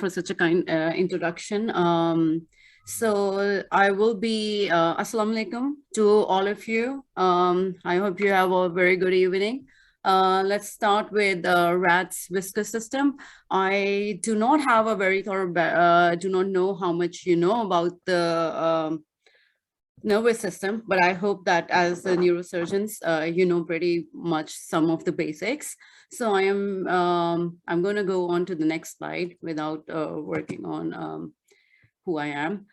for such a kind introduction. So I will be Assalamu alaikum to all of you. I hope you have a very good evening. Let's start with RAT's Whisker system. I do not have a very thorough, do not know how much you know about the nervous system, but I hope that as the neurosurgeons, you know pretty much some of the basics. So I'm going to go on to the next slide without working on who I am.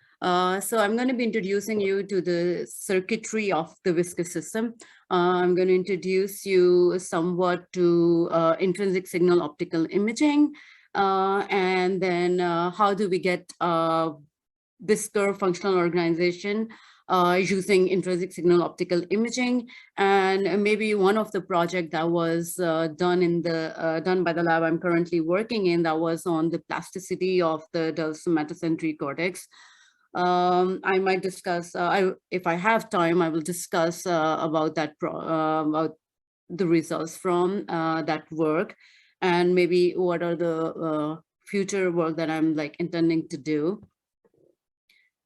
So I'm going to be introducing you to the circuitry of the Whisker system. I'm going to introduce you somewhat to intrinsic signal optical imaging, and then how do we get Whisker functional organization using intrinsic signal optical imaging, and maybe one of the project that was done by the lab I'm currently working in, that was on the plasticity of the somatosensory cortex. I might discuss, if I have time, I will discuss about that about the results from that work, and maybe what are the future work that I'm intending to do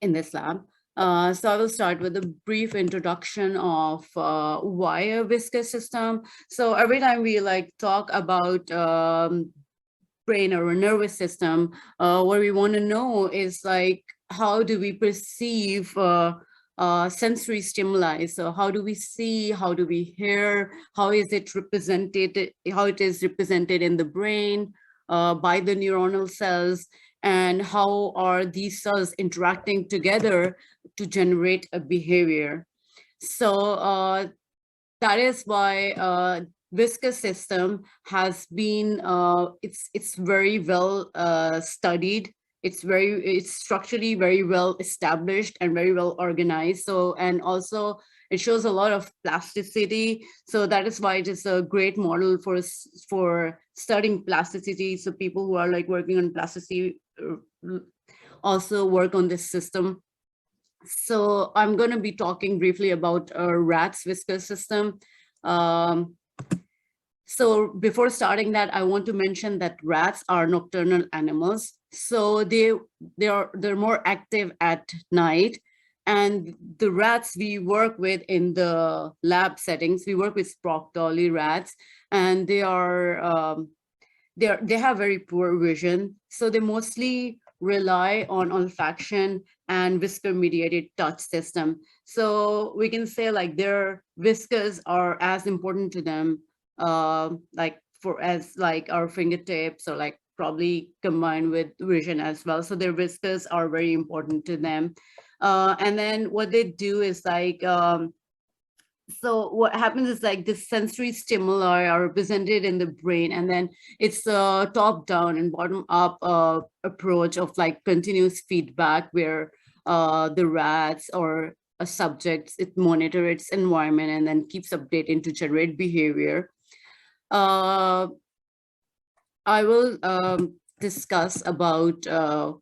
in this lab. So I will start with a brief introduction of why a Whisker system. So every time we talk about brain or a nervous system, what we want to know is how do we perceive sensory stimuli? So how do we see, how do we hear, how is it represented, how it is represented in the brain by the neuronal cells, and how are these cells interacting together to generate a behavior. So that is why Whisker system has been, it's very well studied. It's structurally very well established and very well organized. So, and also it shows a lot of plasticity. So that is why it is a great model for studying plasticity. So people who are working on plasticity also work on this system. So I'm going to be talking briefly about RAT's Whisker system. So before starting that, I want to mention that rats are nocturnal animals. So they're more active at night. And the rats we work with in the lab settings, we work with Proctorley rats, and they have very poor vision. So they mostly rely on olfaction and Whisker-mediated touch system. So we can say their whiskers are as important to them as our fingertips, or probably combined with vision as well. So their whiskers are very important to them. And then what they do is so what happens is the sensory stimuli are represented in the brain, and then it's a top down and bottom up approach of continuous feedback, where the rats or a subject, it monitors its environment and then keeps updating to generate behavior. I will discuss about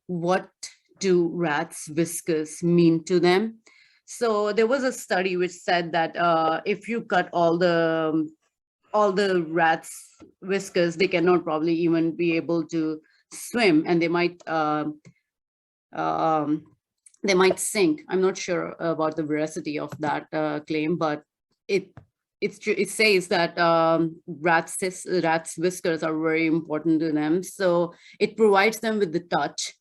what do rats' whiskers mean to them. So there was a study which said that if you cut all the rats' whiskers, they cannot probably even be able to swim, and they might sink. I'm not sure about the veracity of that claim, but it says that rats' whiskers are very important to them. So it provides them with the touch.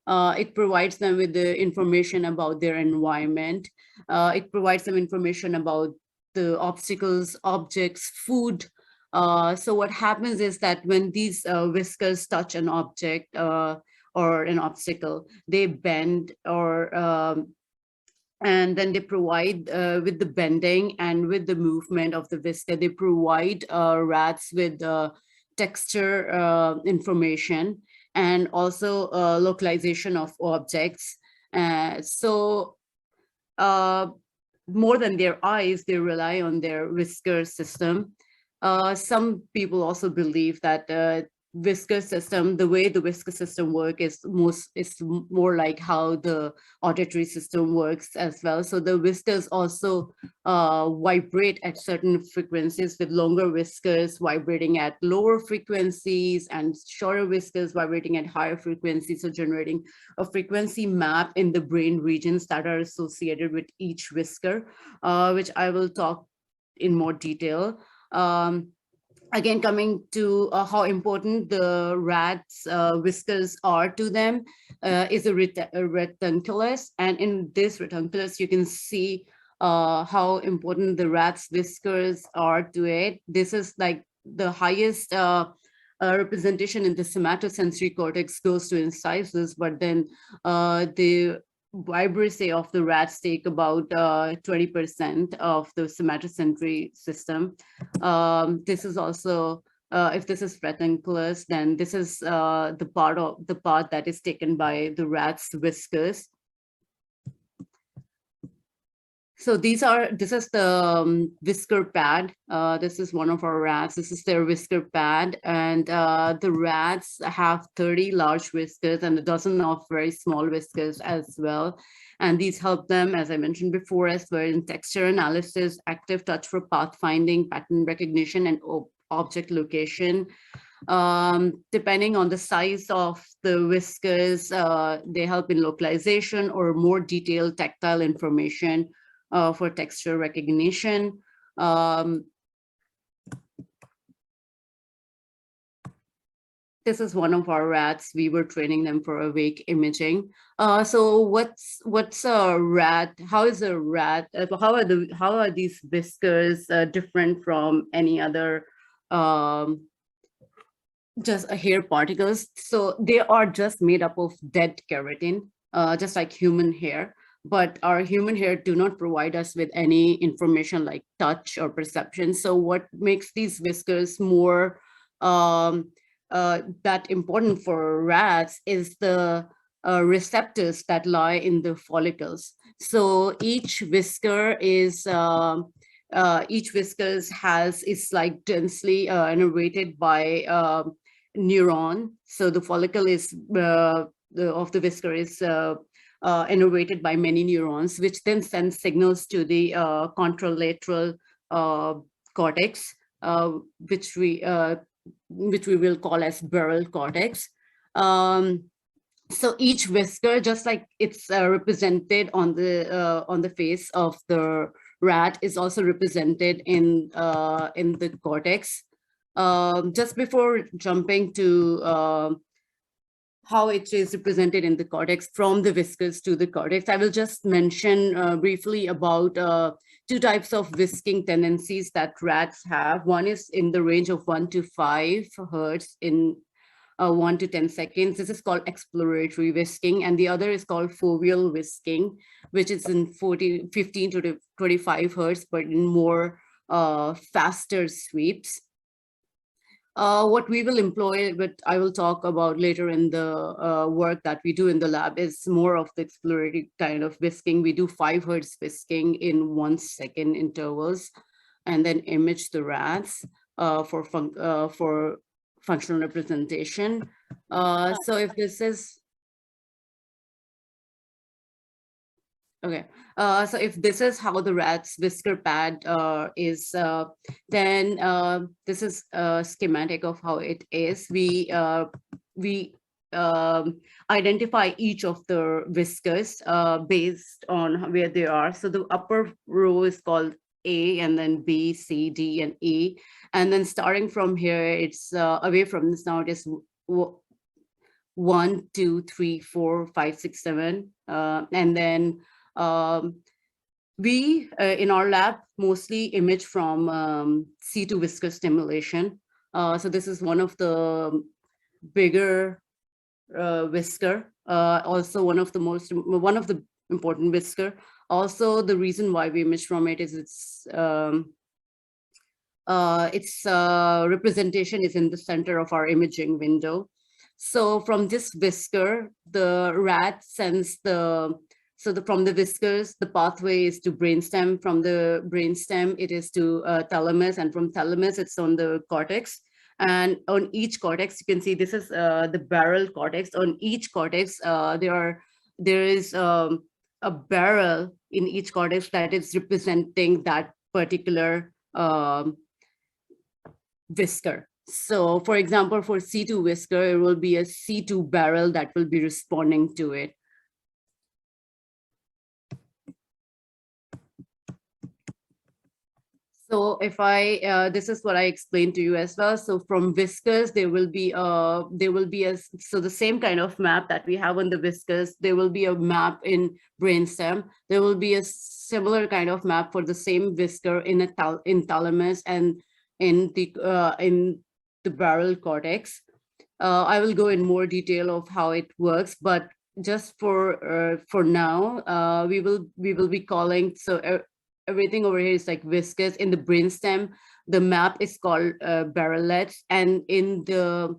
It provides them with the information about their environment. It provides them information about the obstacles, objects, food. So what happens is that when these whiskers touch an object or an obstacle, they bend, and then they provide with the bending and with the movement of the whisker, they provide rats with texture information, and also localization of objects. So more than their eyes, they rely on their whisker system. Some people also believe that Whisker system, the way the Whisker system work is more like how the auditory system works as well. So the whiskers also vibrate at certain frequencies, with longer whiskers vibrating at lower frequencies and shorter whiskers vibrating at higher frequencies, so generating a frequency map in the brain regions that are associated with each whisker, which I will talk in more detail. Again, coming to how important the rats' whiskers are to them is a Ratunculus. And in this Ratunculus, you can see how important the rat's whiskers are to it. This is like the highest representation in the somatosensory cortex goes to incisors, but then the vibrissae of the rats take about 20% of the somatosensory system. This is also, if this is Ratunculus, then this is the part that is taken by the rat's whiskers. So this is the whisker pad. This is one of our rats. This is their whisker pad, and the rats have 30 large whiskers and a dozen of very small whiskers as well. And these help them, as I mentioned before, as well in texture analysis, active touch for pathfinding, pattern recognition, and object location. Depending on the size of the whiskers, they help in localization or more detailed tactile information. For texture recognition. This is one of our rats. We were training them for awake imaging. So what's a rat? How is a rat? How are these whiskers different from any other just hair particles? So they are just made up of dead keratin, just like human hair. But our human hair do not provide us with any information like touch or perception. So what makes these whiskers more that important for rats is the receptors that lie in the follicles. So each whisker is is like densely innervated by neuron. So the follicle is of the whisker is innervated by many neurons, which then sends signals to the contralateral cortex, which we will call as barrel cortex. So each whisker, just like it's represented on the face of the rat, is also represented in the cortex. Just before jumping to how it is represented in the cortex from the whiskers to the cortex, I will just mention briefly about two types of whisking tendencies that rats have. One is in the range of 1 to 5 hertz in 1 to 10 seconds. This is called exploratory whisking, and the other is called foveal whisking, which is in 15 to 25 hertz, but in more faster sweeps. What we will employ, but I will talk about later in the work that we do in the lab, is more of the exploratory kind of whisking. We do 5 hertz whisking in 1 second intervals, and then image the rats for functional representation. So if this is okay, so if this is how the rat's whisker pad is, then this is a schematic of how it is. We identify each of the whiskers based on where they are. So the upper row is called A, and then B, C, D, and E. And then starting from here, it's away from this now, it is 1, 2, 3, 4, 5, 6, 7. And then we in our lab mostly image from C2 whisker stimulation. So this is one of the bigger whisker, also one of the important whisker. Also, the reason why we image from it is its representation is in the center of our imaging window. So from this whisker, the rat sends from the whiskers, the pathway is to brainstem. From the brainstem, it is to thalamus, and from thalamus, it's on the cortex. And on each cortex, you can see this is the barrel cortex. On each cortex, there is a barrel in each cortex that is representing that particular whisker. So for example, for C2 whisker, it will be a C2 barrel that will be responding to it. So if this is what I explained to you as well. So from whiskers, there will be so the same kind of map that we have on the whiskers, there will be a map in brainstem. There will be a similar kind of map for the same whisker in thalamus and in the barrel cortex. I will go in more detail of how it works, but just for now, we will be calling, so everything over here is like whiskers. In the brainstem, the map is called barrelets, and in the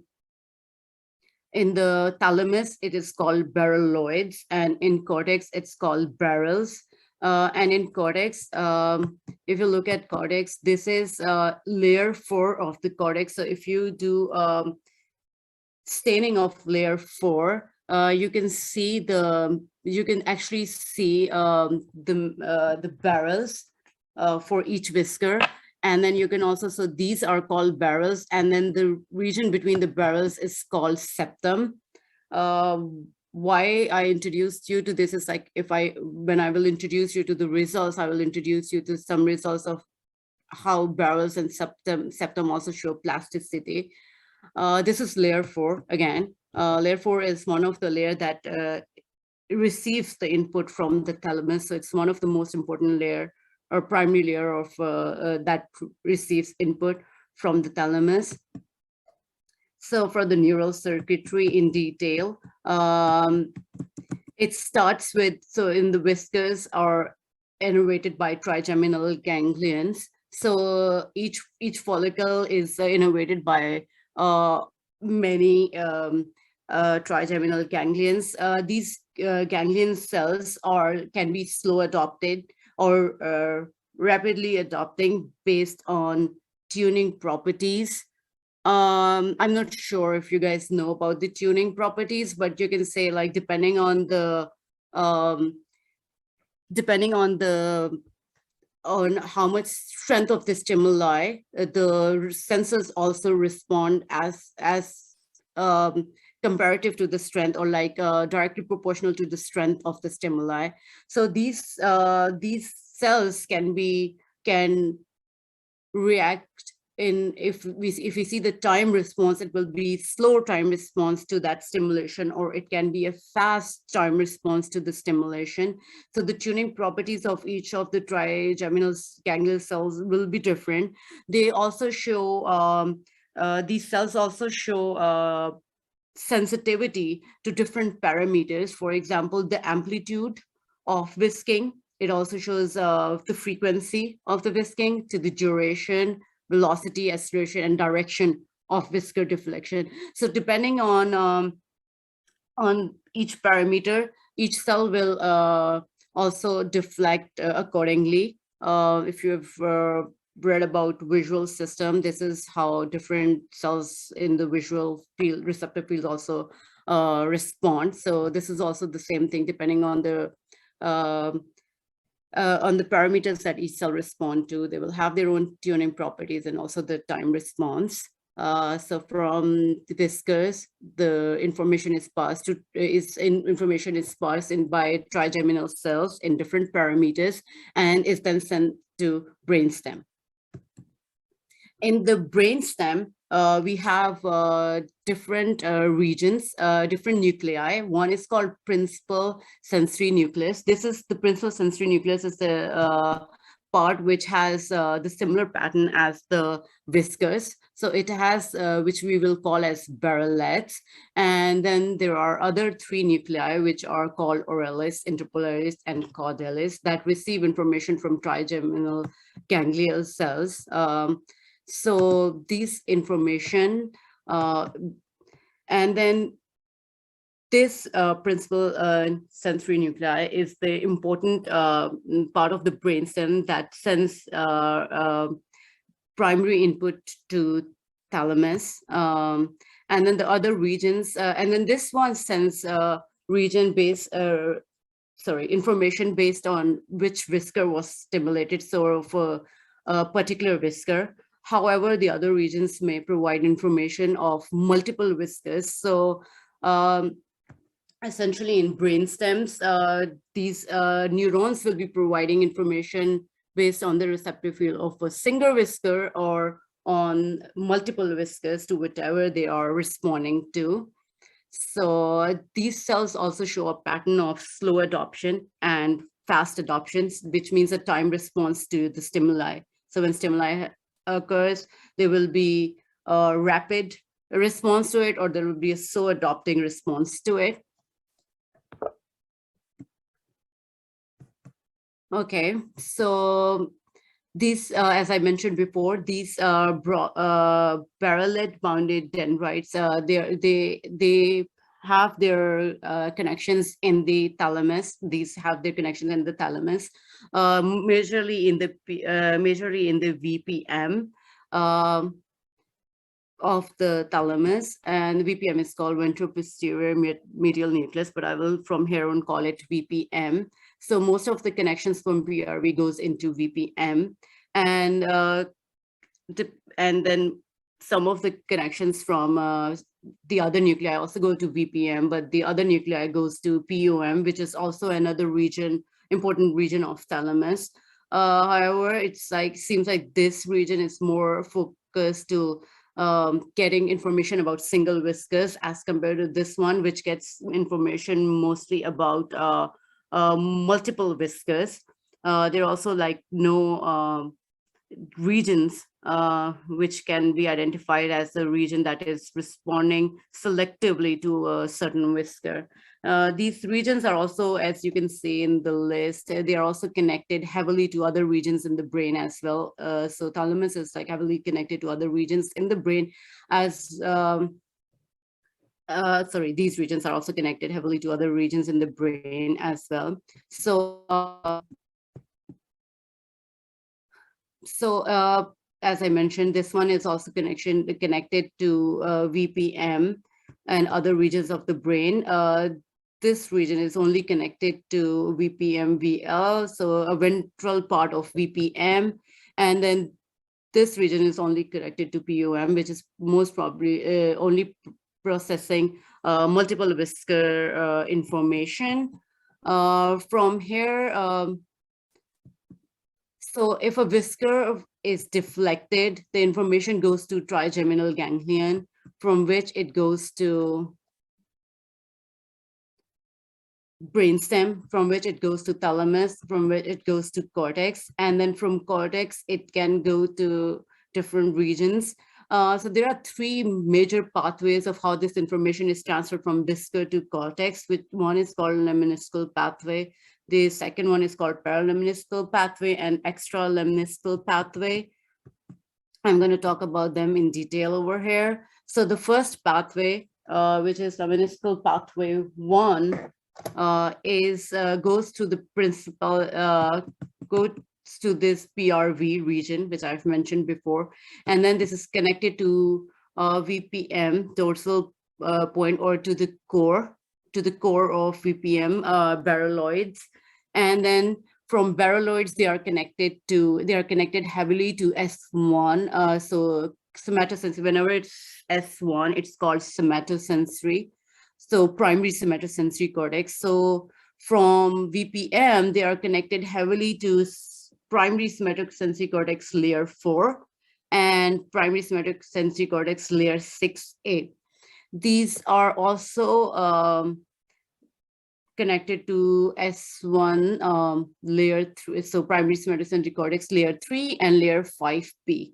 thalamus, it is called barreloids, and in cortex, it's called barrels. And in cortex, if you look at cortex, this is layer 4 of the cortex. So if you do staining of layer 4, you can actually see the barrels for each whisker. And then you can also, so these are called barrels, and then the region between the barrels is called septum. Why I introduced you to this is like, when I will introduce you to the results, I will introduce you to some results of how barrels and septum also show plasticity. This is layer 4 again. Layer 4 is one of the layer that receives the input from the thalamus. So it's one of the most important layer or primary layer of that receives input from the thalamus. So for the neural circuitry in detail, it starts with, so in the whiskers are innervated by trigeminal ganglions. So each follicle is innervated by many trigeminal ganglions. These ganglion cells can be slow adopted or rapidly adopting based on tuning properties. I'm not sure if you guys know about the tuning properties, but you can say, like, depending on how much strength of the stimuli, the sensors also respond as comparative to the strength, or like directly proportional to the strength of the stimuli. So these cells can react if we see the time response, it will be slow time response to that stimulation, or it can be a fast time response to the stimulation. So the tuning properties of each of the trigeminal ganglion cells will be different. They also show these cells also show sensitivity to different parameters. For example, the amplitude of whisking. It also shows the frequency of the whisking, to the duration, velocity, acceleration, and direction of whisker deflection. So depending on each parameter, each cell will also deflect accordingly. If you have read about visual system, this is how different cells in the visual field, receptor field, also respond. So this is also the same thing, depending on the parameters that each cell respond to. They will have their own tuning properties and also the time response. So from the whiskers, the information is passed in by trigeminal cells in different parameters, and is then sent to brainstem. In the brainstem, we have different regions, different nuclei. One is called principal sensory nucleus. This is the principal sensory nucleus, is the part which has the similar pattern as the whiskers. So it has, which we will call as barrelets. And then there are other 3 nuclei, which are called oralis, interpolaris, and caudalis, that receive information from trigeminal ganglion cells. So these information, and then this principal sensory nuclei is the important part of the brainstem that sends primary input to thalamus. And then the other regions, and then this one sends region-based, information based on which whisker was stimulated, so for a particular whisker. However, the other regions may provide information of multiple whiskers. So essentially in brain stems, these neurons will be providing information based on the receptive field of a single whisker or on multiple whiskers to whatever they are responding to. So these cells also show a pattern of slow adoption and fast adoptions, which means a time response to the stimuli. So when stimuli occurs, there will be a rapid response to it, or there will be a slow adopting response to it. Okay, so these, as I mentioned before, these parallel bounded dendrites, they have their connections in the thalamus. These have their connections in the thalamus, majorly in the VPM of the thalamus, and VPM is called ventroposterior medial nucleus, but I will from here on call it VPM. So most of the connections from PRV goes into VPM, and then some of the connections from the other nuclei also go to VPM, but the other nuclei goes to POM, which is also another region, important region of thalamus. However, it's like, seems like this region is more focused to getting information about single whiskers as compared to this one, which gets information mostly about multiple whiskers. There are also like no regions which can be identified as the region that is responding selectively to a certain whisker. These regions are also, as you can see in the list, they are also connected heavily to other regions in the brain as well. So thalamus is like heavily connected to other regions in the brain as, these regions are also connected heavily to other regions in the brain as well. So as I mentioned, this one is also connected to VPM and other regions of the brain. This region is only connected to VPM-VL, so a ventral part of VPM, and then this region is only connected to POM, which is most probably only processing multiple whisker information. From here, so if a whisker is deflected, the information goes to trigeminal ganglion, from which it goes to brainstem, from which it goes to thalamus, from which it goes to cortex, and then from cortex it can go to different regions. So there are three major pathways of how this information is transferred from whisker to cortex, which one is called lemniscal pathway. The second one is called paralemniscal pathway and extralemniscal pathway. I'm going to talk about them in detail over here. So the first pathway, which is lemniscal pathway 1, goes to the principal, goes to this PRV region, which I've mentioned before. And then this is connected to VPM, dorsal point, or to the core of VPM, barreloids. And then from barreloids, they are connected heavily to S1. So somatosensory, whenever it's S1, it's called somatosensory. So primary somatosensory cortex. So from VPM, they are connected heavily to primary somatosensory cortex layer 4 and primary somatosensory cortex layer 6A. These are also connected to S1 layer 3, so primary somatosensory cortex layer 3 and layer 5B.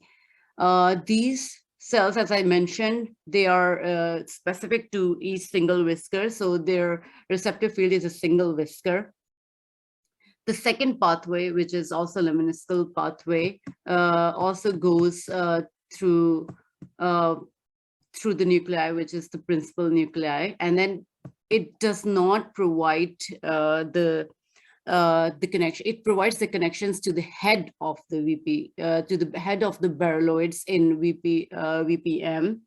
These cells, as I mentioned, they are specific to each single whisker, so their receptive field is a single whisker. The second pathway, which is also lemniscal pathway, also goes through the nuclei, which is the principal nuclei, and then it does not provide the the connection. It provides the connections to the head of the VP, to the head of the barreloids in VPM.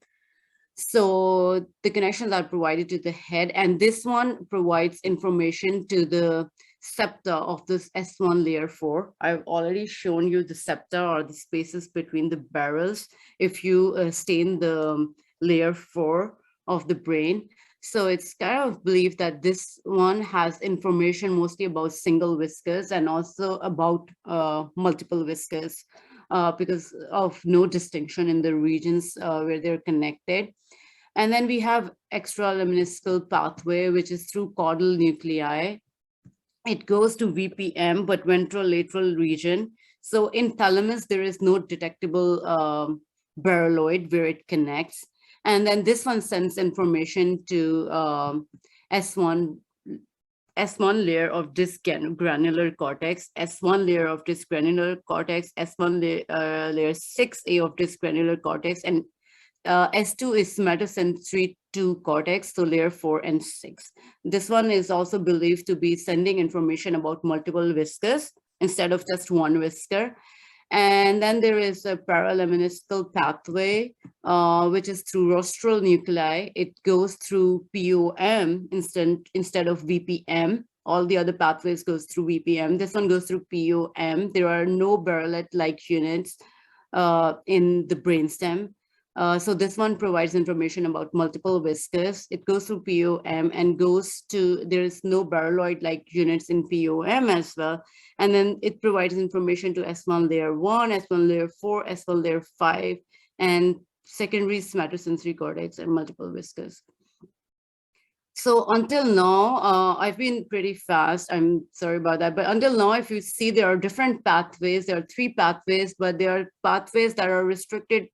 So the connections are provided to the head, and this one provides information to the septa of this S1 layer 4. I've already shown you the septa, or the spaces between the barrels, if you stain the layer 4 of the brain. So it's kind of believed that this one has information mostly about single whiskers and also about multiple whiskers, because of no distinction in the regions where they're connected. And then we have extralemniscal pathway, which is through caudal nuclei. It goes to VPM, but ventrolateral region. So in thalamus, there is no detectable barreloid where it connects. And then this one sends information to S1 layer of this granular cortex, S1 layer of this granular cortex, S1 layer 6A of this granular cortex, and S2 is somatosensory 2 cortex, so layer 4 and 6. This one is also believed to be sending information about multiple whiskers instead of just one whisker. And then there is a paralemniscal pathway, which is through rostral nuclei. It goes through POM instead of VPM. All the other pathways goes through VPM. This one goes through POM. There are no barrelet-like units in the brainstem. So this one provides information about multiple whiskers. It goes through POM and goes to, there is no barreloid-like units in POM as well. And then it provides information to S1 layer 1, S1 layer 4, S1 layer 5, and secondary somatosensory cortex and multiple whiskers. So until now, I've been pretty fast. I'm sorry about that. But until now, if you see, there are different pathways. There are 3 pathways, but there are pathways that are restricted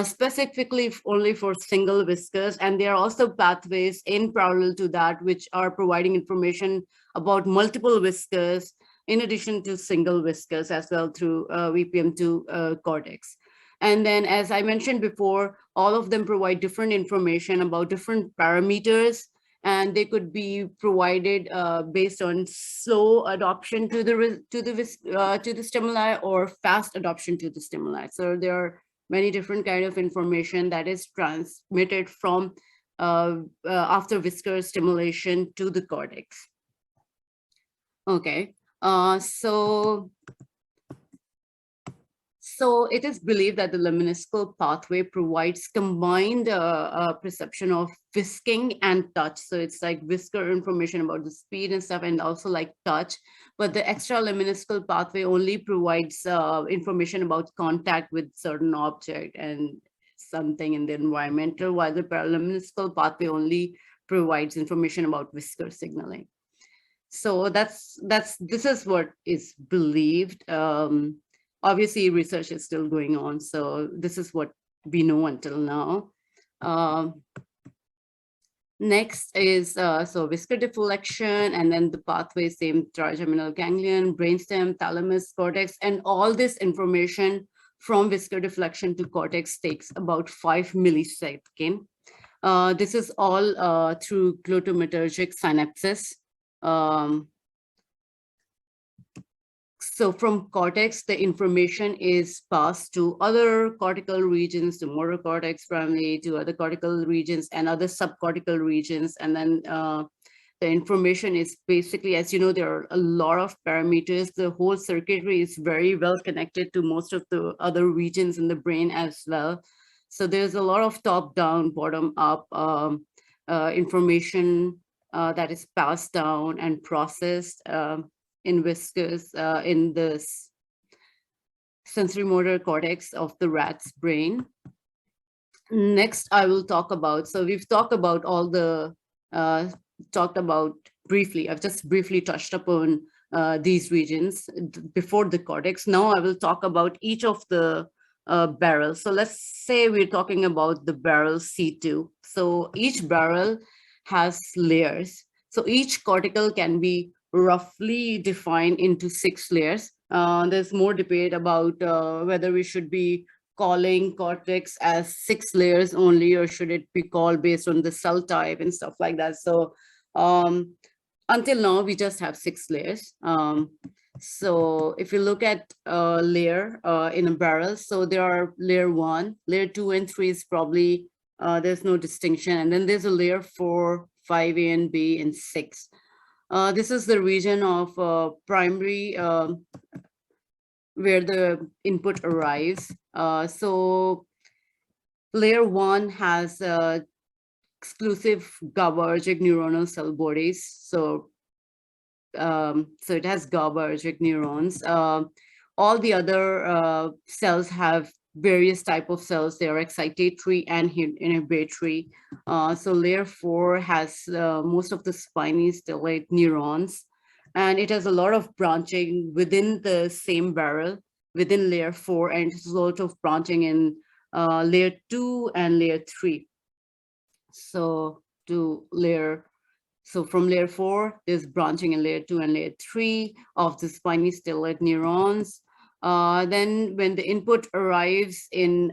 specifically only for single whiskers. And there are also pathways in parallel to that, which are providing information about multiple whiskers, in addition to single whiskers as well through VPM2 cortex. And then, as I mentioned before, all of them provide different information about different parameters, and they could be provided based on slow adoption to the stimuli or fast adoption to the stimuli. So there are many different kind of information that is transmitted from after whisker stimulation to the cortex. Okay, so it is believed that the lemniscal pathway provides combined perception of whisking and touch. So it's like whisker information about the speed and stuff, and also like touch. But the extralemniscal pathway only provides information about contact with certain object and something in the environmental, while the paralemniscal pathway only provides information about whisker signaling. So this is what is believed. Obviously, research is still going on, so this is what we know until now. Next is so whisker deflection, and then the pathway, same trigeminal ganglion, brainstem, thalamus, cortex, and all this information from whisker deflection to cortex takes about 5 milliseconds. This is all through glutamatergic synapses. So from cortex, the information is passed to other cortical regions, to motor cortex primarily, to other cortical regions and other subcortical regions. And then the information is basically, as you know, there are a lot of parameters. The whole circuitry is very well connected to most of the other regions in the brain as well. So there's a lot of top-down, bottom-up information that is passed down and processed in whiskers in the sensorimotor cortex of the rat's brain. Next, I will talk about, so we've talked about all the, briefly, I've just briefly touched upon these regions before the cortex. Now I will talk about each of the barrels. So let's say we're talking about the barrel C2. So each barrel has layers. So each cortical can be roughly defined into 6 layers. There's more debate about whether we should be calling cortex as 6 layers only, or should it be called based on the cell type and stuff like that. So until now, we just have 6 layers. So if you look at a layer in a barrel, so there are layer 1, layer 2 and 3 is probably, there's no distinction. And then there's a layer 4, 5A and B and 6. This is the region of primary where the input arrives. So layer 1 has exclusive GABAergic neuronal cell bodies. So it has GABAergic neurons. All the other cells have various type of cells. They are excitatory and inhibitory. So layer 4 has most of the spiny stellate neurons, and it has a lot of branching within the same barrel within layer 4, and it's a lot of branching in layer 2 and layer 3. So from layer 4, there's branching in layer 2 and layer 3 of the spiny stellate neurons. Then when the input arrives in,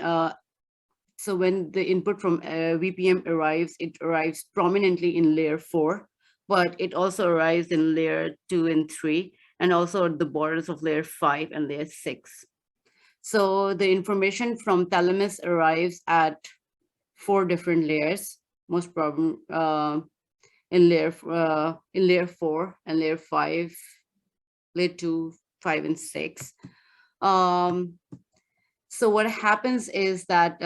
so when the input from VPM arrives, it arrives prominently in layer 4, but it also arrives in layer 2 and 3, and also at the borders of layer 5 and layer 6. So the information from thalamus arrives at 4 different layers, most probably in layer 4 and layer 5, layer 2, 5, and 6. So what happens is that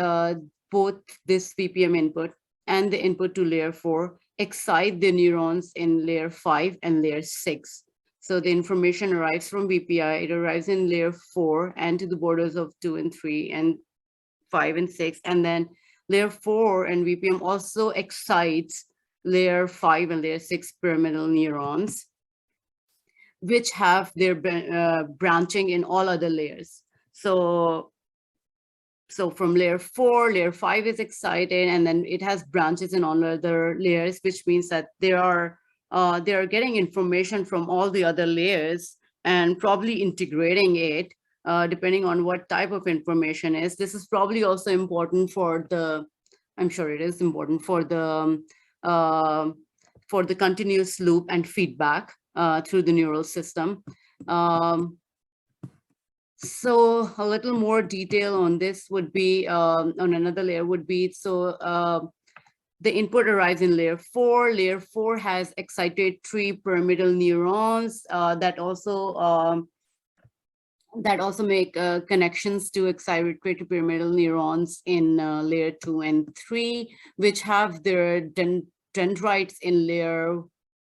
both this VPM input and the input to layer 4 excite the neurons in layer 5 and layer 6. So the information arrives from VPI, it arrives in layer 4 and to the borders of 2 and 3 and 5 and 6. And then layer 4 and VPM also excites layer 5 and layer 6 pyramidal neurons, which have their branching in all other layers. So from layer 4, layer 5 is excited, and then it has branches in all other layers, which means that they are getting information from all the other layers and probably integrating it depending on what type of information is. This is probably also important for the, I'm sure it is important for the continuous loop and feedback through the neural system. So a little more detail on this would be, on another layer would be, so the input arrives in layer 4. Layer 4 has excitatory pyramidal neurons that also make connections to excitatory pyramidal neurons in layer 2 and 3, which have their dendrites in layer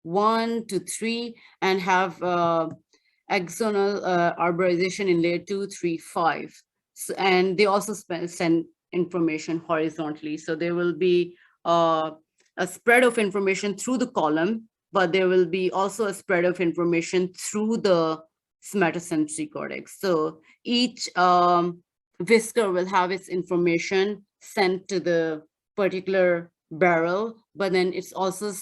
1 to 3 and have axonal arborization in layer 2, 3, 5. So, and they also send information horizontally. So there will be a spread of information through the column, but there will be also a spread of information through the somatosensory cortex. So each whisker will have its information sent to the particular barrel, but then it's also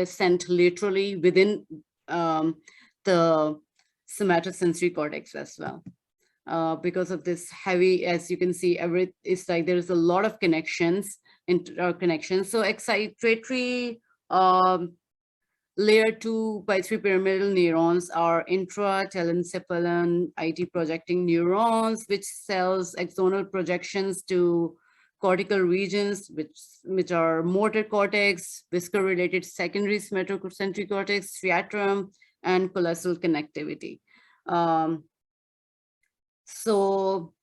sent laterally within the somatosensory cortex as well. Because of this heavy, as you can see, it's like there's a lot of connections, interconnections. So excitatory layer 2 by 3 pyramidal neurons are intratelencephalon IT projecting neurons, which sells axonal projections to cortical regions, which are motor cortex, whisker-related secondary somatosensory cortex, striatum, and callosal connectivity. So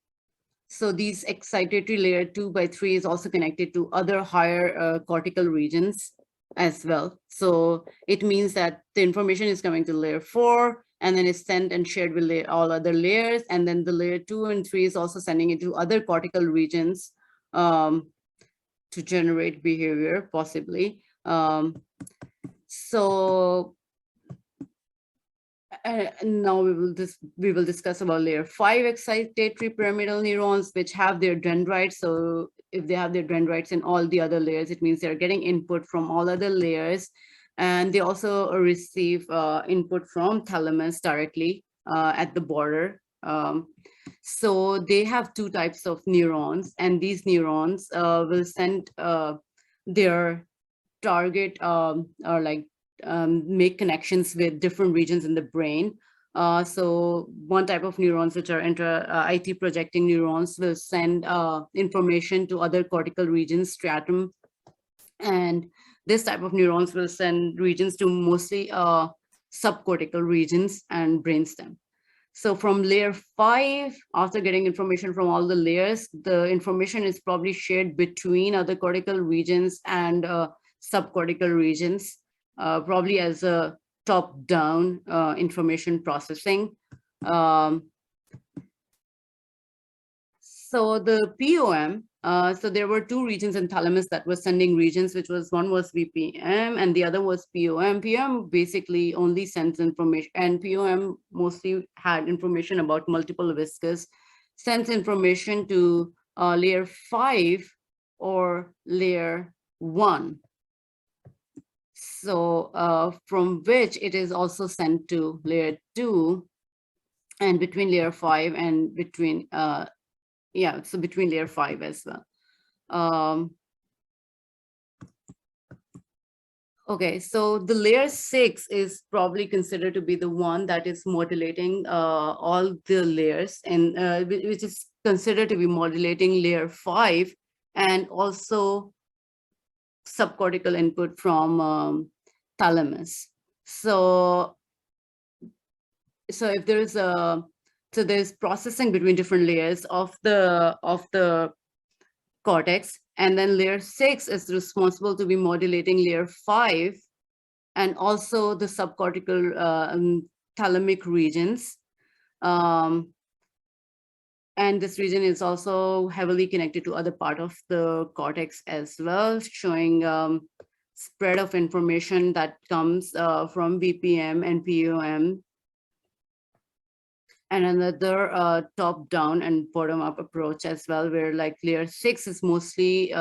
these excitatory layer 2 by 3 is also connected to other higher cortical regions as well. So it means that the information is coming to layer 4 and then is sent and shared with all other layers. And then the layer 2 and 3 is also sending it to other cortical regions to generate behavior, possibly. Now we will discuss about layer 5 excitatory pyramidal neurons, which have their dendrites. So if they have their dendrites in all the other layers, it means they're getting input from all other layers. And they also receive input from thalamus directly at the border. So they have 2 types of neurons, and these neurons will send their target or like make connections with different regions in the brain. So one type of neurons, which are IT projecting neurons, will send information to other cortical regions, striatum, and this type of neurons will send regions to mostly subcortical regions and brainstem. So from layer 5, after getting information from all the layers, the information is probably shared between other cortical regions and subcortical regions, probably as a top-down information processing. So the POM, so there were two regions in thalamus that were sending regions, which was one was VPM and the other was POM. POM basically only sends information, and POM mostly had information about multiple whiskers, sends information to layer 5 or layer 1. So from which it is also sent to layer 2, and between layer 5 and between so between layer 5 as well. Okay, so the layer 6 is probably considered to be the one that is modulating all the layers, and which is considered to be modulating layer 5 and also subcortical input from thalamus. So if there is there's processing between different layers of the cortex, and then layer 6 is responsible to be modulating layer 5 and also the subcortical thalamic regions. And this region is also heavily connected to other part of the cortex as well, showing spread of information that comes from VPM and POM. And another top-down and bottom-up approach as well, where like layer 6 is mostly,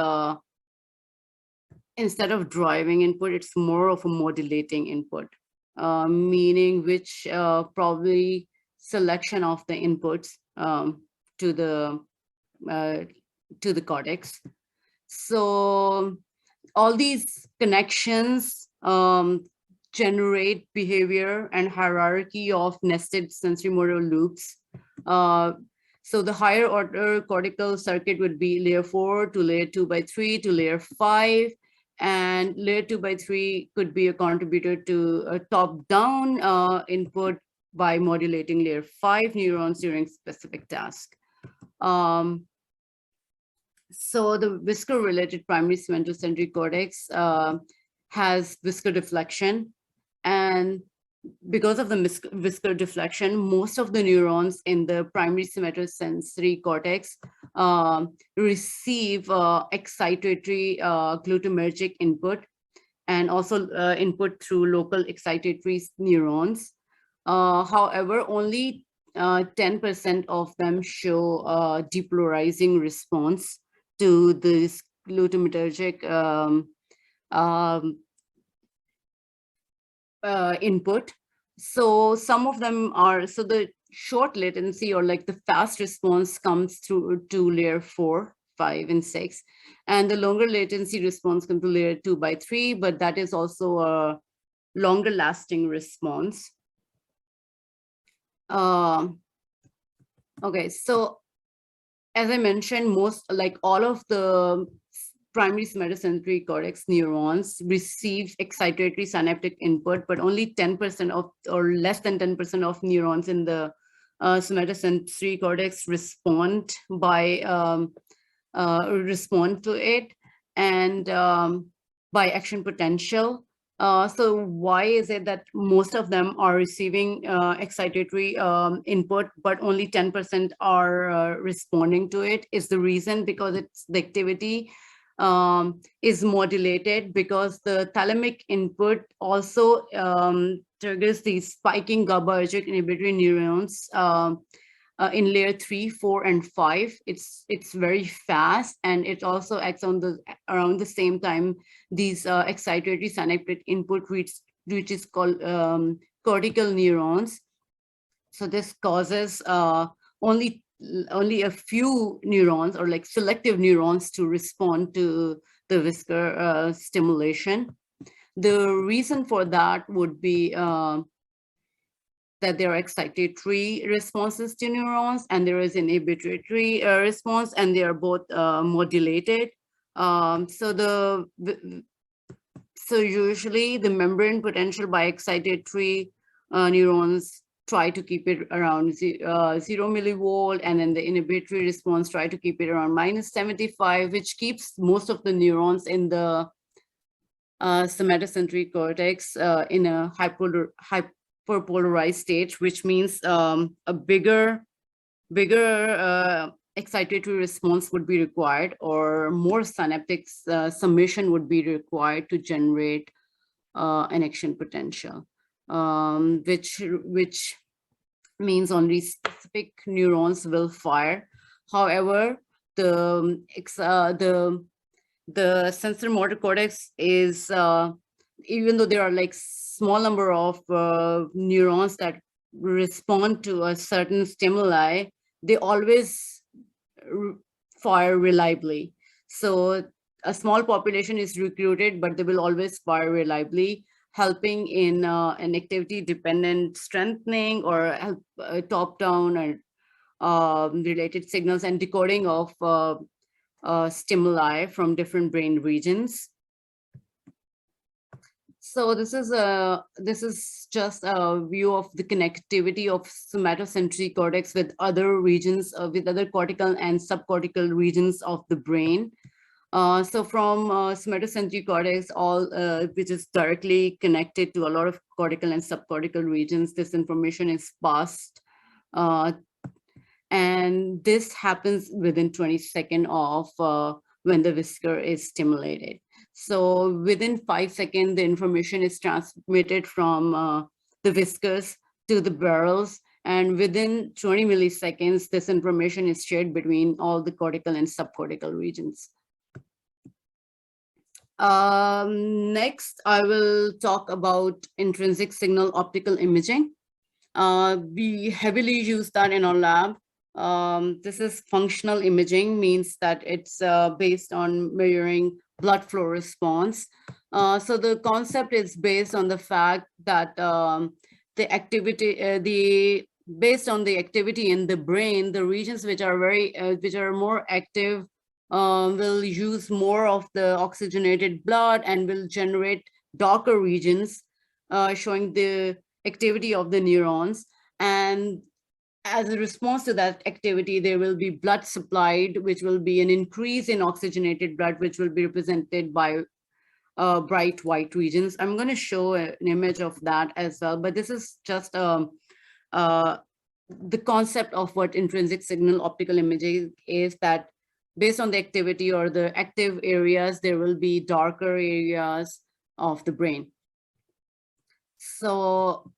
instead of driving input, it's more of a modulating input, meaning which probably selection of the inputs to the cortex. So all these connections generate behavior and hierarchy of nested sensorimotor loops. So the higher order cortical circuit would be layer 4 to layer 2/3 to layer 5, and layer 2/3 could be a contributor to a top-down input by modulating layer 5 neurons during specific task. So the whisker-related primary somatosensory cortex has whisker deflection, and because of the whisker deflection, most of the neurons in the primary somatosensory cortex receive excitatory glutamatergic input, and also input through local excitatory neurons. However, only 10% of them show depolarizing response to this glutamatergic input. So some of them are, so the short latency or like the fast response comes through to layer 4, 5, and 6, and the longer latency response comes to layer 2/3, but that is also a longer lasting response. Okay, so as I mentioned, most, like all of the primary somatosensory cortex neurons receive excitatory synaptic input, but only 10% of, or less than 10% of neurons in the somatosensory cortex respond to it, and by action potential. So why is it that most of them are receiving excitatory input, but only 10% are responding to it? Is the reason because it's the activity is modulated, because the thalamic input also triggers these spiking GABAergic inhibitory neurons in layer 3, 4, and 5. It's very fast, and it also acts on around the same time these excitatory synaptic input which is called cortical neurons. So this causes only a few neurons, or like selective neurons, to respond to the whisker stimulation. The reason for that would be that there are excitatory responses to neurons and there is inhibitory response, and they are both modulated. So usually the membrane potential by excitatory neurons try to keep it around 0 millivolt, and then the inhibitory response try to keep it around -75, which keeps most of the neurons in the somatosensory cortex in a hyperpolarized state, which means a bigger excitatory response would be required, or more synaptic summation would be required to generate an action potential, which means only specific neurons will fire. However, the sensorimotor cortex is, even though there are like small number of neurons that respond to a certain stimuli, they always fire reliably. So a small population is recruited, but they will always fire reliably, helping in an activity-dependent strengthening or help top-down or related signals and decoding of stimuli from different brain regions. So this is just a view of the connectivity of somatosensory cortex with other regions, with other cortical and subcortical regions of the brain. So from somatosensory cortex, which is directly connected to a lot of cortical and subcortical regions, this information is passed. And this happens within 20 seconds of when the whisker is stimulated. So within 5 seconds, the information is transmitted from the whiskers to the barrels. And within 20 milliseconds, this information is shared between all the cortical and subcortical regions. Next, I will talk about intrinsic signal optical imaging. We heavily use that in our lab. This is functional imaging, means that it's based on measuring blood flow response. So the concept is based on the fact that the activity, based on the activity in the brain, the regions which are more active will use more of the oxygenated blood and will generate darker regions, showing the activity of the neurons. And as a response to that activity, there will be blood supplied, which will be an increase in oxygenated blood, which will be represented by bright white regions. I'm going to show an image of that as well, but this is just the concept of what intrinsic signal optical imaging is, that based on the activity or the active areas, there will be darker areas of the brain. So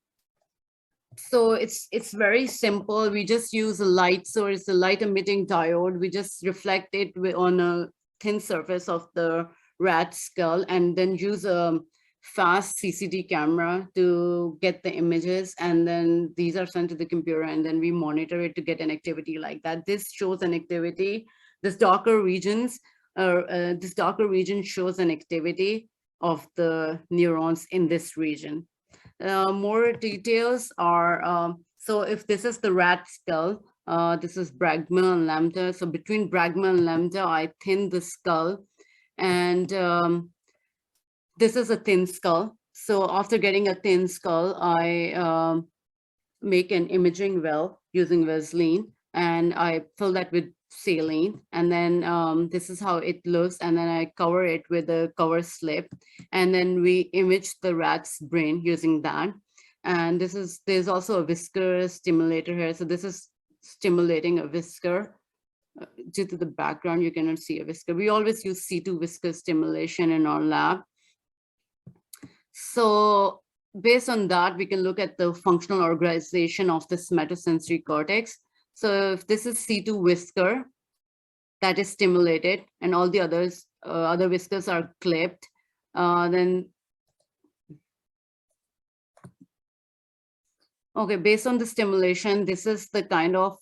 it's very simple. We just use a light source, a light emitting diode. We just reflect it on a thin surface of the rat skull, and then use a fast CCD camera to get the images. And then these are sent to the computer, and then we monitor it to get an activity like that. This shows an activity. This darker region shows an activity of the neurons in this region. More details are, so if this is the rat skull, this is Bregma and lambda. So between Bregma and lambda, I thin the skull, and this is a thin skull. So after getting a thin skull, I make an imaging well using Vaseline, and I fill that with saline, and then this is how it looks, and then I cover it with a cover slip, and then we image the rat's brain using that. And there's also a whisker stimulator here. So this is stimulating a whisker. Due to the background, you cannot see a whisker. We always use C2 whisker stimulation in our lab. So based on that, we can look at the functional organization of the somatosensory cortex. So if this is C2 whisker that is stimulated, and all the others, other whiskers are clipped, then, okay, based on the stimulation, this is the kind of,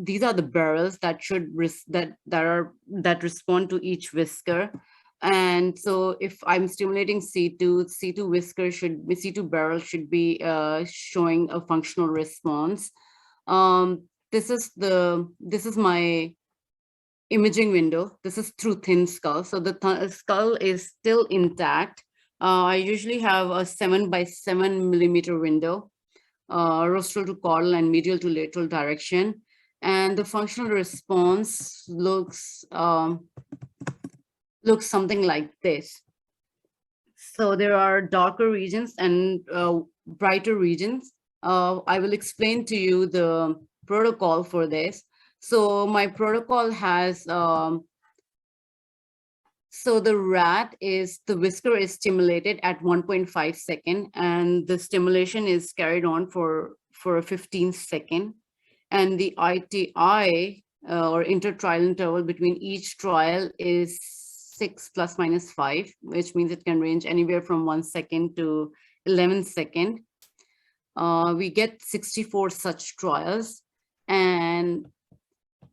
these are the barrels that should that respond to each whisker. And so if I'm stimulating C2 whisker C2 barrel should be showing a functional response. This is my imaging window. This is through thin skull. So the skull is still intact. I usually have a 7 by 7 millimeter window, rostral to caudal and medial to lateral direction. And the functional response looks something like this. So there are darker regions and brighter regions. I will explain to you the protocol for this. So my protocol has, so the the whisker is stimulated at 1.5 second, and the stimulation is carried on for a 15 second. And the ITI or intertrial interval between each trial is 6 plus minus 5, which means it can range anywhere from 1 second to 11 second. We get 64 such trials, and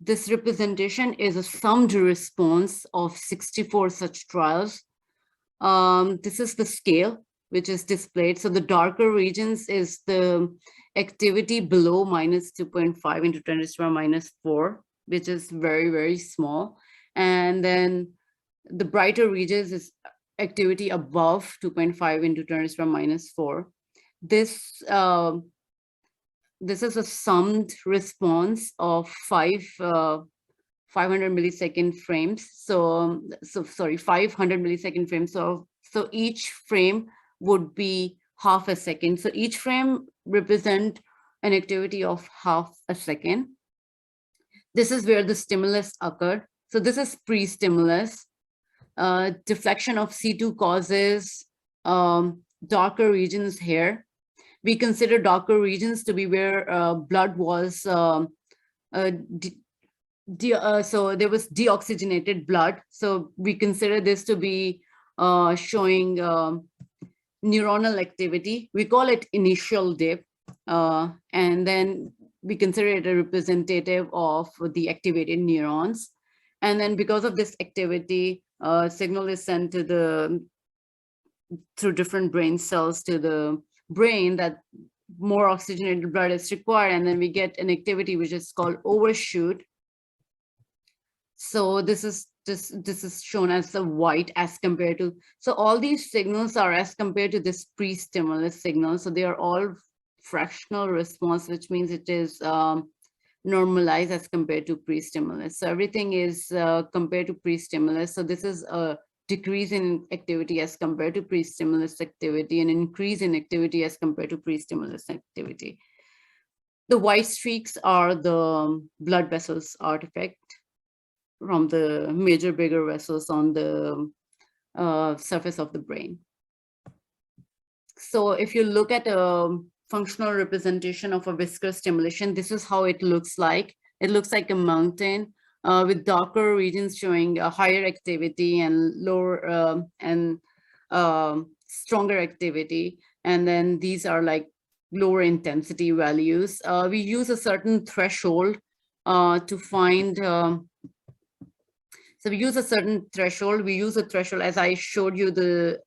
this representation is a summed response of 64 such trials. This is the scale which is displayed. So the darker regions is the activity below minus 2.5 into 10 to the power minus 4, which is very, very small. And then the brighter regions is activity above 2.5 into 10 to the power minus 4. This is a summed response of 500 millisecond frames. So sorry, 500 millisecond frames. So each frame would be half a second. So each frame represent an activity of half a second. This is where the stimulus occurred. So this is pre-stimulus. Deflection of C2 causes darker regions here. We consider darker regions to be where blood was, so there was deoxygenated blood. So we consider this to be showing neuronal activity. We call it initial dip. And then we consider it a representative of the activated neurons. And then because of this activity, signal is sent to through different brain cells to the brain that more oxygenated blood is required, and then we get an activity which is called overshoot. So this is shown as the white as compared to, so all these signals are as compared to this pre-stimulus signal. So they are all fractional response, which means it is normalized as compared to pre-stimulus. So everything is compared to pre-stimulus. So this is a decrease in activity as compared to pre-stimulus activity, and increase in activity as compared to pre-stimulus activity. The white streaks are the blood vessels artifact from the major bigger vessels on the surface of the brain. So if you look at a functional representation of a whisker stimulation, this is how it looks like. It looks like a mountain with darker regions showing a higher activity and lower and stronger activity. And then these are like lower intensity values. We use a certain threshold to find, so we use a certain threshold. We use a threshold, as I showed you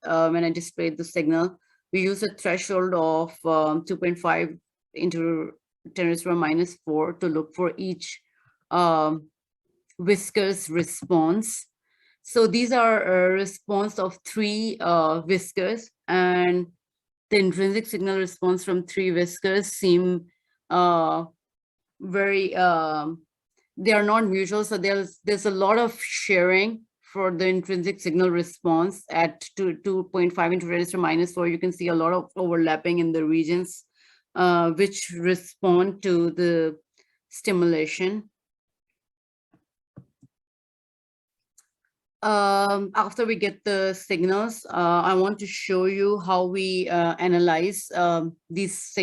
when I displayed the signal, we use a threshold of 2.5 into 10 to the power minus 4 to look for each Whiskers response. So these are a response of 3 Whiskers, and the intrinsic signal response from 3 Whiskers seem very, they are non-mutual. So there's a lot of sharing for the intrinsic signal response at 2.5 into 10 to the power minus 4. You can see a lot of overlapping in the regions which respond to the stimulation. After we get the signals, I want to show you how we analyze these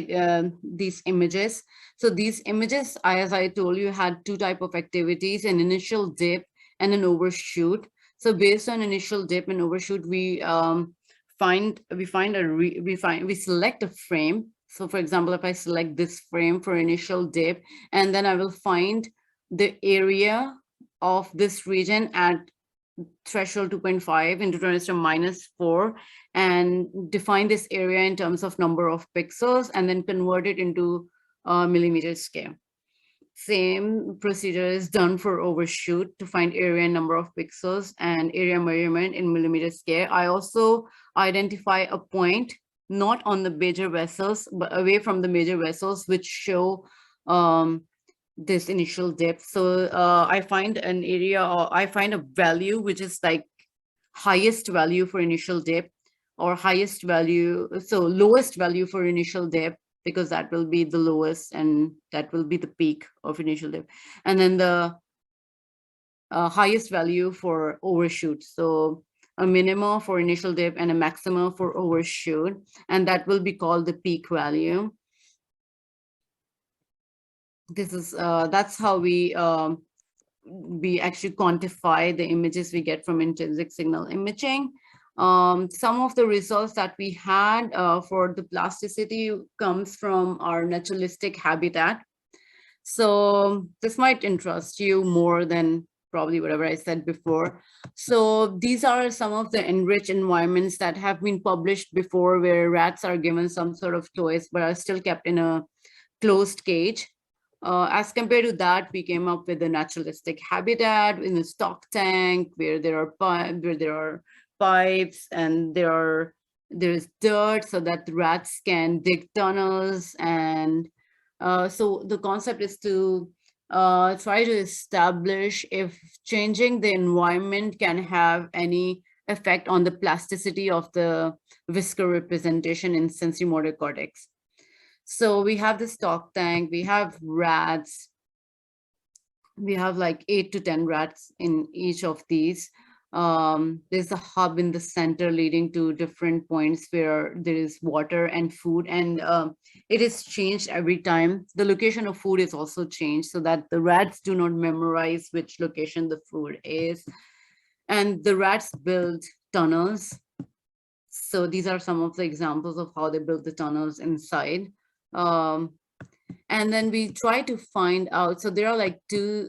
images. So these images, as I told you, had 2 types of activities: an initial dip and an overshoot. So based on initial dip and overshoot, we select a frame. So for example, if I select this frame for initial dip, and then I will find the area of this region at threshold 2.5 into 10⁻⁴, and define this area in terms of number of pixels, and then convert it into millimeter scale. Same procedure is done for overshoot to find area and number of pixels and area measurement in millimeter scale. I also identify a point not on the major vessels, but away from the major vessels, which show this initial depth. So I find an area, or I find a value which is like highest value for initial depth, or highest value, so lowest value for initial depth, because that will be the lowest and that will be the peak of initial depth. And then the highest value for overshoot. So a minima for initial depth and a maxima for overshoot, and that will be called the peak value. This is that's how we actually quantify the images we get from intrinsic signal imaging. Some of the results that we had for the plasticity comes from our naturalistic habitat. So this might interest you more than probably whatever I said before. So these are some of the enriched environments that have been published before, where rats are given some sort of toys but are still kept in a closed cage. As compared to that, we came up with a naturalistic habitat in a stock tank where there are pipes and there is dirt so that the rats can dig tunnels. And so the concept is to try to establish if changing the environment can have any effect on the plasticity of the whisker representation in sensorimotor cortex. So we have the stock tank, we have rats, we have like 8 to 10 rats in each of these. There's a hub in the center leading to different points where there is water and food, and it is changed every time. The location of food is also changed so that the rats do not memorize which location the food is. And the rats build tunnels. So these are some of the examples of how they build the tunnels inside. And then we try to find out, so there are like two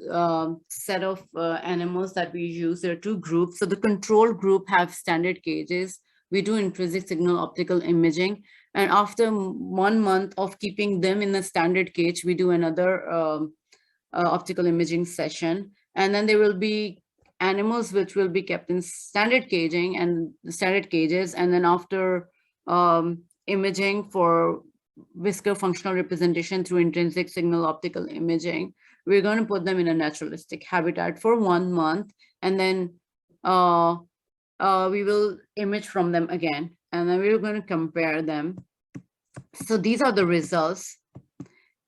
set of animals that we use. There are two groups. So the control group have standard cages. We do intrinsic signal optical imaging, and after 1 month of keeping them in the standard cage, we do another optical imaging session. And then there will be animals which will be kept in standard caging and standard cages, and then after imaging for whisker functional representation through intrinsic signal optical imaging, we're going to put them in a naturalistic habitat for 1 month, and then we will image from them again, and then we're going to compare them. So these are the results.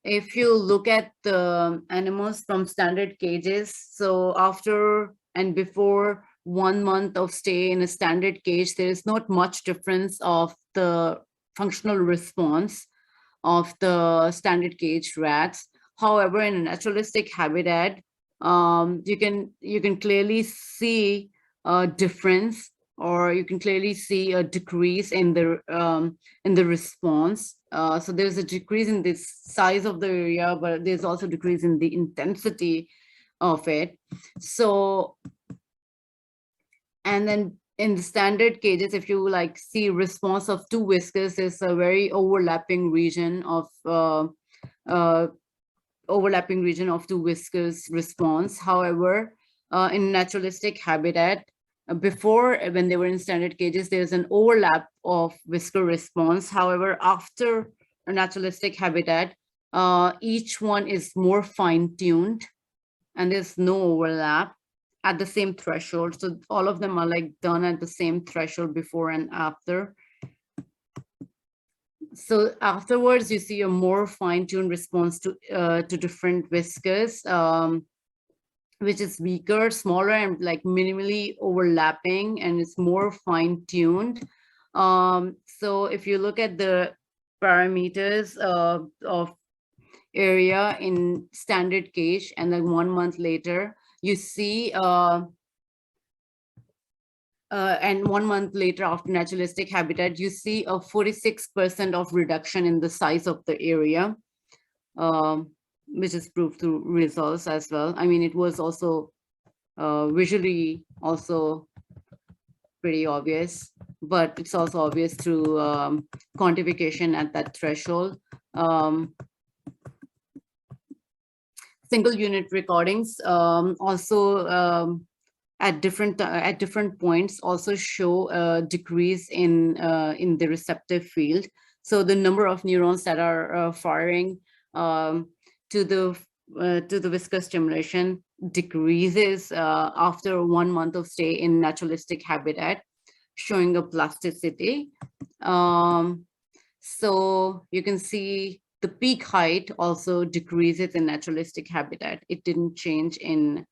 If you look at the animals from standard cages, so after and before 1 month of stay in a standard cage, there is not much difference of the functional response of the standard cage rats. However, in a naturalistic habitat, you can clearly see a difference, or you can clearly see a decrease in the response. So there's a decrease in the size of the area, but there's also a decrease in the intensity of it. So, and then in the standard cages, if you like see response of two whiskers, there's a very overlapping region of two whiskers response. However, in naturalistic habitat, before, when they were in standard cages, there's an overlap of whisker response. However, after a naturalistic habitat, each one is more fine-tuned and there's no overlap at the same threshold. So all of them are like done at the same threshold before and after. So afterwards, you see a more fine-tuned response to different whiskers, which is weaker, smaller, and like minimally overlapping, and it's more fine-tuned. So if you look at the parameters of area in standard cage, and then 1 month later, you see, and 1 month later after naturalistic habitat, you see a 46% of reduction in the size of the area, which is proved through results as well. I mean, it was also visually also pretty obvious, but it's also obvious through quantification at that threshold. Single unit recordings also at different points also show a decrease in the receptive field. So the number of neurons that are firing to the whisker stimulation decreases after 1 month of stay in naturalistic habitat, showing a plasticity. So you can see the peak height also decreases in naturalistic habitat. It didn't change in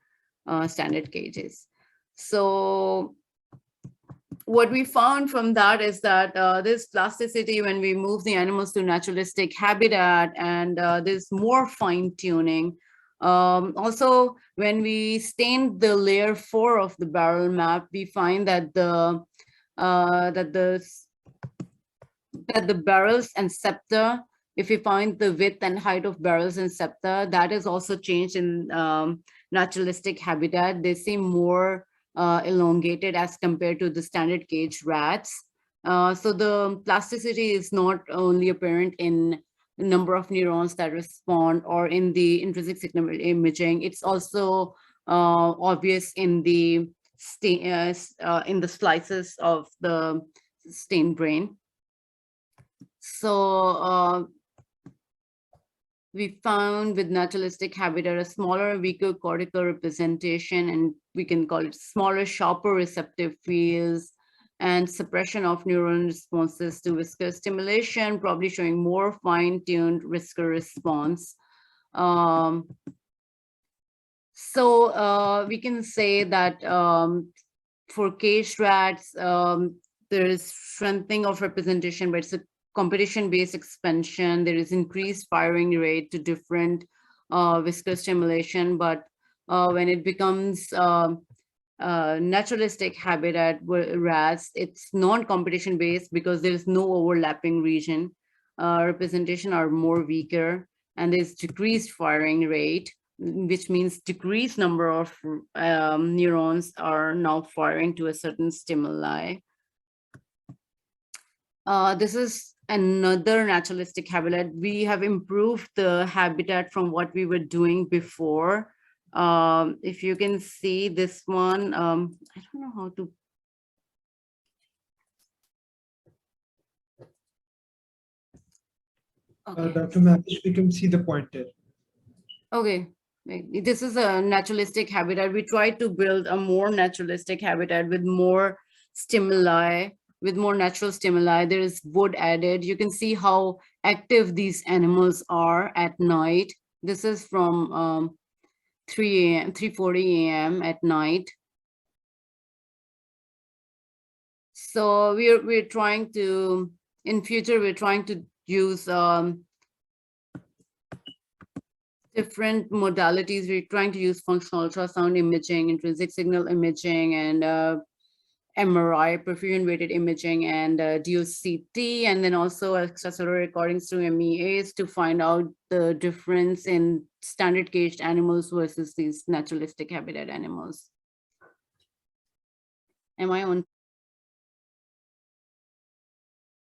standard cages. So what we found from that is that this plasticity, when we move the animals to naturalistic habitat, and there's more fine tuning. Also, when we stain the layer 4 of the barrel map, we find that the barrels and septa, if we find the width and height of barrels and septa, that is also changed in naturalistic habitat. They seem more elongated as compared to the standard cage rats. So the plasticity is not only apparent in the number of neurons that respond or in the intrinsic signal imaging, it's also obvious in the slices of the stained brain. So we found with naturalistic habitat a smaller, weaker cortical representation, and we can call it smaller, sharper receptive fields, and suppression of neuron responses to whisker stimulation, probably showing more fine-tuned whisker response. So we can say that for cage rats, there is strengthening of representation, but it's a competition-based expansion. There is increased firing rate to different whisker stimulation, but when it becomes naturalistic habitat rats, it's non-competition based because there is no overlapping region. Representation are more weaker, and there's decreased firing rate, which means decreased number of neurons are now firing to a certain stimuli. This is another naturalistic habitat. We have improved the habitat from what we were doing before. If you can see this one, I don't know how to. Okay. Dr. Mehwish, we can see the pointer. Okay, this is a naturalistic habitat. We tried to build a more naturalistic habitat with more stimuli, with more natural stimuli. There is wood added. You can see how active these animals are at night. This is from 3:40 a.m. at night. So we're trying to, in future, we're trying to use different modalities. We're trying to use functional ultrasound imaging, intrinsic signal imaging, and MRI, perfusion weighted imaging, and DOCT, and then also accessory recordings through MEAs to find out the difference in standard caged animals versus these naturalistic habitat animals. Am I on?